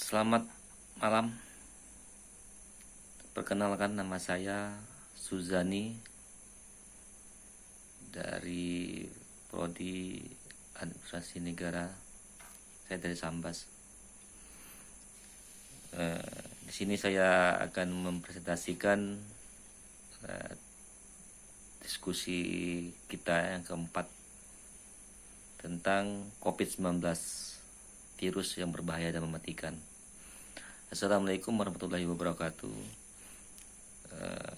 Selamat malam. Perkenalkan, nama saya Suzani dari Prodi Administrasi Negara. Saya dari Sambas. Di sini saya akan mempresentasikan diskusi kita yang keempat tentang COVID-19, virus yang berbahaya dan mematikan. Assalamualaikum warahmatullahi wabarakatuh.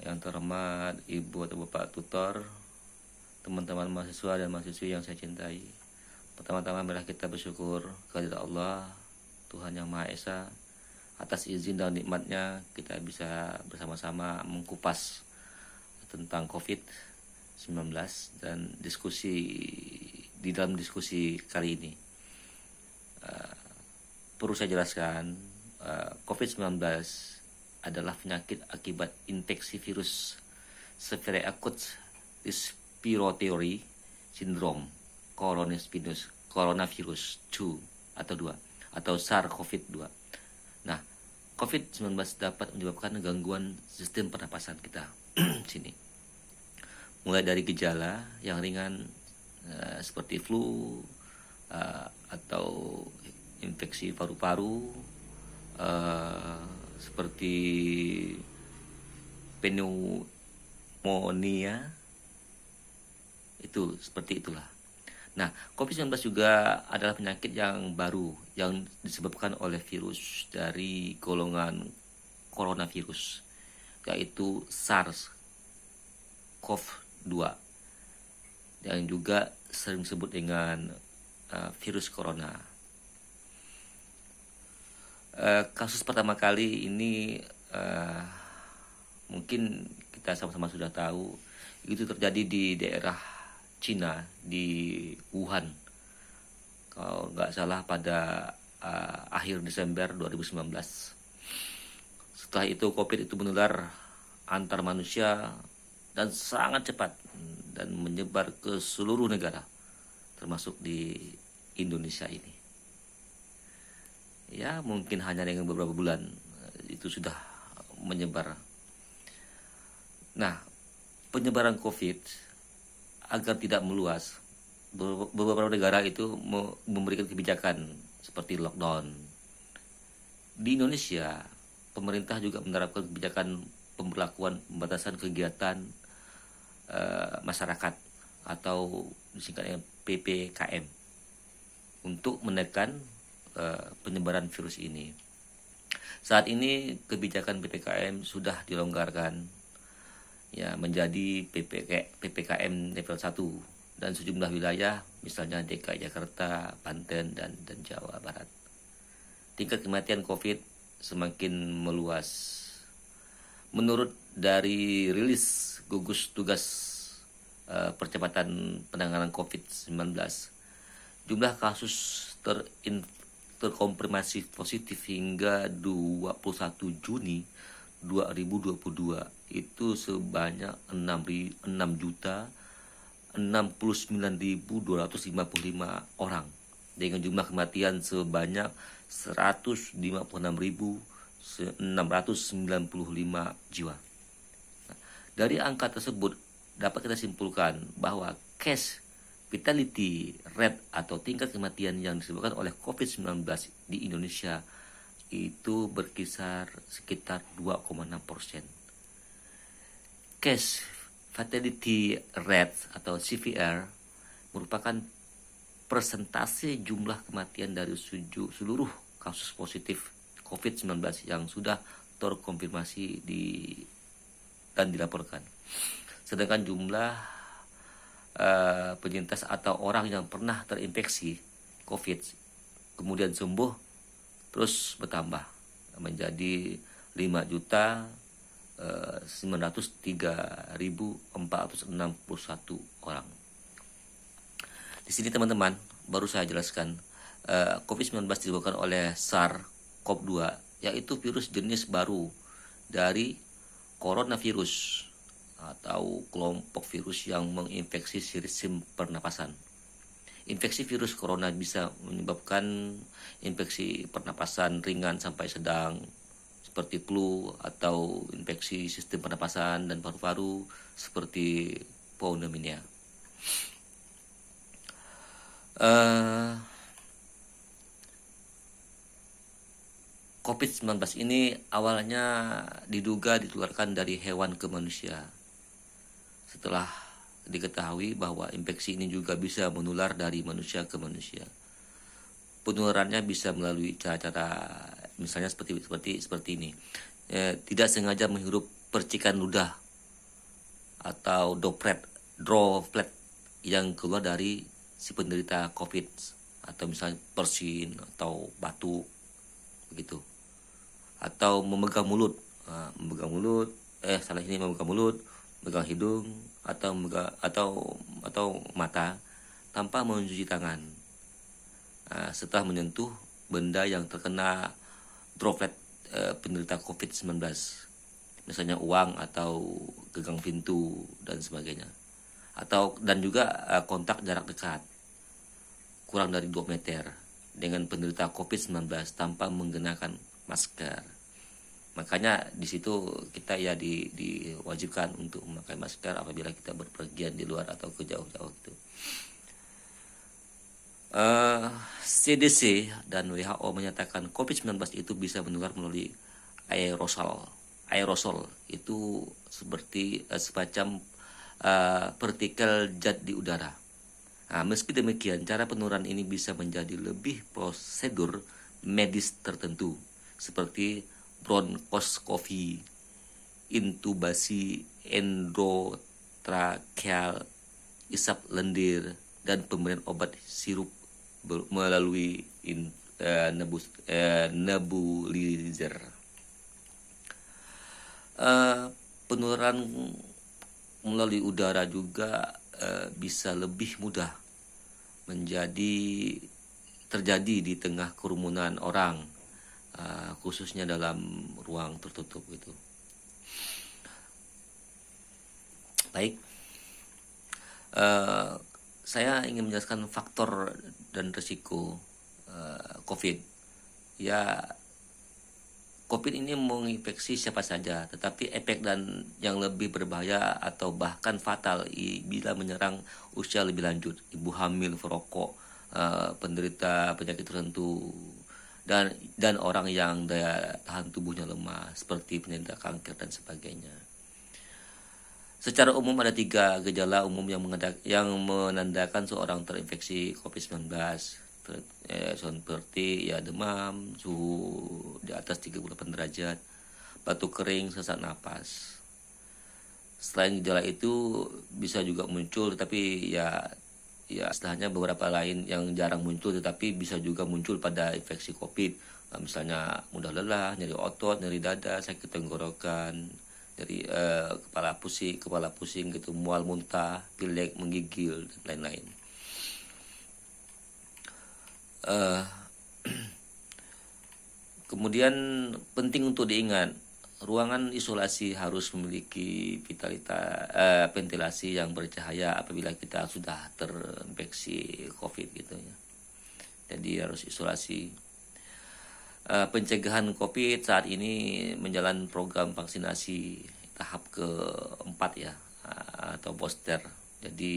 Yang terhormat Ibu atau Bapak Tutor, teman-teman mahasiswa dan mahasiswi yang saya cintai. Pertama-tama marilah kita bersyukur kehadirat Allah, Tuhan Yang Maha Esa. Atas izin dan nikmatnya kita bisa bersama-sama mengkupas tentang COVID-19 dan di dalam diskusi kali ini. Perlu saya jelaskan, COVID-19 adalah penyakit akibat infeksi virus Severe Acute Respiratory Syndrome Coronavirus 2 atau SARS-CoV-2. Nah, COVID-19 dapat menyebabkan gangguan sistem pernapasan kita. Sini. Mulai dari gejala yang ringan seperti flu atau infeksi paru-paru, seperti pneumonia, itu seperti itulah. Nah, COVID-19 juga adalah penyakit yang baru yang disebabkan oleh virus dari golongan coronavirus, yaitu SARS-CoV-2 yang juga sering disebut dengan virus corona. Kasus pertama kali ini mungkin kita sama-sama sudah tahu, itu terjadi di daerah Cina, di Wuhan, kalau nggak salah pada akhir Desember 2019. Setelah itu COVID itu menular antar manusia dan sangat cepat dan menyebar ke seluruh negara, termasuk di Indonesia ini. Ya, mungkin hanya dengan beberapa bulan itu sudah menyebar. Nah, penyebaran COVID agar tidak meluas, beberapa negara itu memberikan kebijakan seperti lockdown. Di Indonesia, pemerintah juga menerapkan kebijakan pemberlakuan pembatasan kegiatan masyarakat atau disingkat dengan PPKM untuk menekan penyebaran virus ini. Saat ini kebijakan PPKM sudah dilonggarkan ya menjadi PPKM level 1 dan sejumlah wilayah misalnya DKI Jakarta, Banten dan Jawa Barat. Tingkat kematian COVID semakin meluas. Menurut dari rilis gugus tugas percepatan penanganan COVID-19, jumlah kasus terkonfirmasi positif hingga 21 Juni 2022 itu sebanyak 6.069.255 orang dengan jumlah kematian sebanyak 156.695 jiwa. Dari angka tersebut dapat kita simpulkan bahwa case fatality rate atau tingkat kematian yang disebabkan oleh COVID-19 di Indonesia itu berkisar sekitar 2,6%. Case fatality rate atau CVR merupakan persentase jumlah kematian dari seluruh kasus positif COVID-19 yang sudah terkonfirmasi dan dilaporkan. Sedangkan jumlah penyintas atau orang yang pernah terinfeksi COVID kemudian sembuh terus bertambah menjadi 5.903.461 orang. Di sini teman-teman baru saya jelaskan COVID-19 disebabkan oleh SARS-CoV-2, yaitu virus jenis baru dari coronavirus atau kelompok virus yang menginfeksi sistem pernapasan. infeksi virus corona bisa menyebabkan infeksi pernapasan ringan sampai sedang seperti flu atau infeksi sistem pernapasan dan paru-paru seperti pneumonia. COVID-19 ini awalnya diduga ditularkan dari hewan ke manusia. Setelah diketahui bahwa infeksi ini juga bisa menular dari manusia ke manusia. Penularannya bisa melalui cara-cara misalnya seperti ini. Tidak sengaja menghirup percikan ludah atau droplet yang keluar dari si penderita COVID, atau misalnya bersin atau batuk begitu. Atau memegang mulut, memegang mulut, memegang hidung atau mata tanpa mencuci tangan. Setelah menyentuh benda yang terkena droplet penderita COVID-19, misalnya uang atau gagang pintu dan sebagainya, dan juga kontak jarak dekat kurang dari 2 meter dengan penderita COVID-19 tanpa menggunakan masker. Makanya di situ kita ya diwajibkan untuk memakai masker apabila kita berpergian di luar atau ke jauh-jauh itu. CDC dan WHO menyatakan COVID-19 itu bisa menular melalui aerosol itu seperti semacam partikel zat di udara. Meski demikian, cara penularan ini bisa menjadi lebih prosedur medis tertentu seperti bronkoskopi, intubasi endotrakeal, isap lendir, dan pemberian obat sirup melalui nebulizer. Penularan melalui udara juga bisa lebih mudah terjadi di tengah kerumunan orang, khususnya dalam ruang tertutup gitu. Baik, saya ingin menjelaskan faktor dan risiko COVID. Ya, COVID ini menginfeksi siapa saja, tetapi efek dan yang lebih berbahaya atau bahkan fatal bila menyerang usia lebih lanjut, ibu hamil, perokok, penderita penyakit tertentu, dan orang yang daya tahan tubuhnya lemah seperti penderita kanker dan sebagainya. Secara umum ada 3 gejala umum yang menandakan seorang terinfeksi COVID-19, seperti demam, suhu di atas 38 derajat, batuk kering, sesak napas. Selain gejala itu bisa juga muncul, tetapi ya istilahnya beberapa lain yang jarang muncul tetapi bisa juga muncul pada infeksi COVID, misalnya mudah lelah, nyeri otot, nyeri dada, sakit tenggorokan, dari kepala pusing gitu, mual, muntah, pilek, menggigil dan lain-lain. Kemudian penting untuk diingat, ruangan isolasi harus memiliki ventilasi yang bercahaya apabila kita sudah terinfeksi COVID gitu ya. Jadi harus isolasi. Pencegahan COVID saat ini menjalan program vaksinasi tahap keempat ya, atau booster. Jadi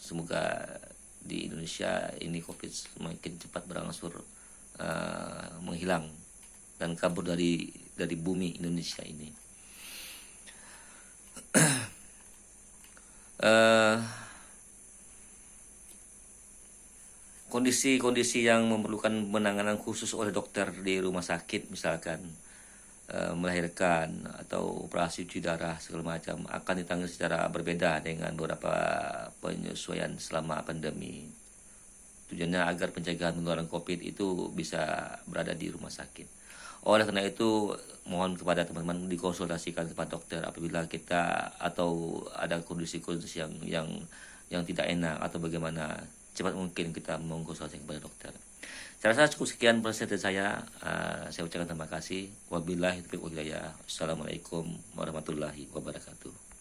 semoga di Indonesia ini COVID semakin cepat berangsur menghilang dan kabur dari bumi Indonesia ini. Kondisi-kondisi yang memerlukan penanganan khusus oleh dokter di rumah sakit, misalkan melahirkan atau operasi cuci darah segala macam, akan ditangani secara berbeda dengan beberapa penyesuaian selama pandemi. Tujuannya agar pencegahan penularan COVID itu bisa berada di rumah sakit. Oleh karena itu, mohon kepada teman-teman dikonsultasikan kepada dokter apabila kita atau ada kondisi-kondisi yang tidak enak atau bagaimana, cepat mungkin kita mengkonsultasikan kepada dokter. Saya rasa cukup sekian presentasi saya. Saya ucapkan terima kasih. Wabillahi taufiq wal hidayah. Assalamualaikum warahmatullahi wabarakatuh.